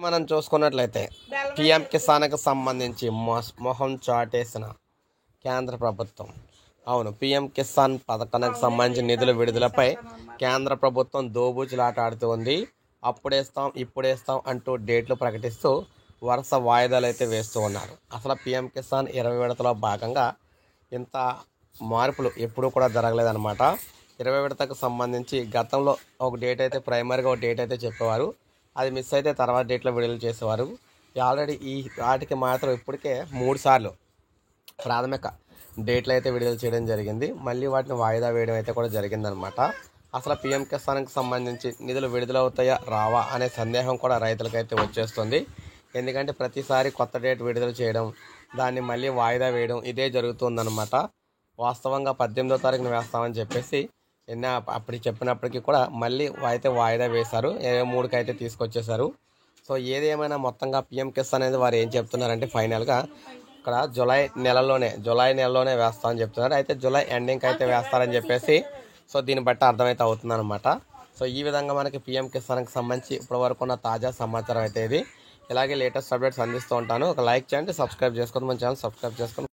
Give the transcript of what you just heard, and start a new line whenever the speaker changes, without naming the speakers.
మనం చూసుకున్నట్లయితే పిఎం కిసాన్కి సంబంధించి మొహం చాటేసిన కేంద్ర ప్రభుత్వం. అవును, పిఎం కిసాన్ పథకానికి సంబంధించిన నిధుల విడుదలపై కేంద్ర ప్రభుత్వం దోబూచులాట ఆడుతూ ఉంది. అప్పుడేస్తాం ఇప్పుడేస్తాం అంటూ డేట్లు ప్రకటిస్తూ వరుస వాయిదాలు అయితే వేస్తూ ఉన్నారు. అసలు పిఎం కిసాన్ 20 విడతలో భాగంగా ఇంత మార్పులు ఎప్పుడూ కూడా జరగలేదన్నమాట. 20 విడతకు సంబంధించి గతంలో ఒక డేట్ అయితే ప్రైమరీగా ఒక డేట్ అయితే చెప్పేవారు. అది మిస్ అయితే తర్వాత డేట్లో విడుదల చేసేవారు. ఆల్రెడీ ఈ వాటికి మాత్రం ఇప్పటికే 3 సార్లు ప్రాథమిక డేట్లు అయితే విడుదల చేయడం జరిగింది. మళ్ళీ వాటిని వాయిదా వేయడం అయితే కూడా జరిగిందనమాట. అసలు పిఎం కిసాన్కి సంబంధించి నిధులు విడుదలవుతాయా రావా అనే సందేహం కూడా రైతులకైతే వచ్చేస్తుంది. ఎందుకంటే ప్రతిసారి కొత్త డేట్ విడుదల చేయడం, దాన్ని మళ్ళీ వాయిదా వేయడం ఇదే జరుగుతుందన్నమాట. వాస్తవంగా 18వ తారీఖున వేస్తామని చెప్పేసి అప్పుడు చెప్పినప్పటికీ కూడా మళ్ళీ అయితే వాయిదా వేశారు. 23కి అయితే తీసుకొచ్చేసారు. సో ఏది ఏమైనా మొత్తంగా పిఎం కిసాన్ అనేది వారు ఏం చెప్తున్నారంటే ఫైనల్గా ఇక్కడ జూలై నెలలోనే వేస్తామని చెప్తున్నారు. అయితే జూలై ఎండింగ్కి అయితే వేస్తారని చెప్పేసి సో దీన్ని బట్టి అర్థమైతే అవుతుందన్నమాట. సో ఈ విధంగా మనకి పిఎం కిసాన్కి సంబంధించి ఇప్పటి వరకు ఉన్న తాజా సమాచారం అయితే ఇది. ఇలాగే లేటెస్ట్ అప్డేట్స్ అందిస్తూ ఉంటాను. ఒక లైక్ చేయండి, సబ్స్క్రైబ్ చేసుకోండి, మన ఛానల్ సబ్స్క్రైబ్ చేసుకోండి.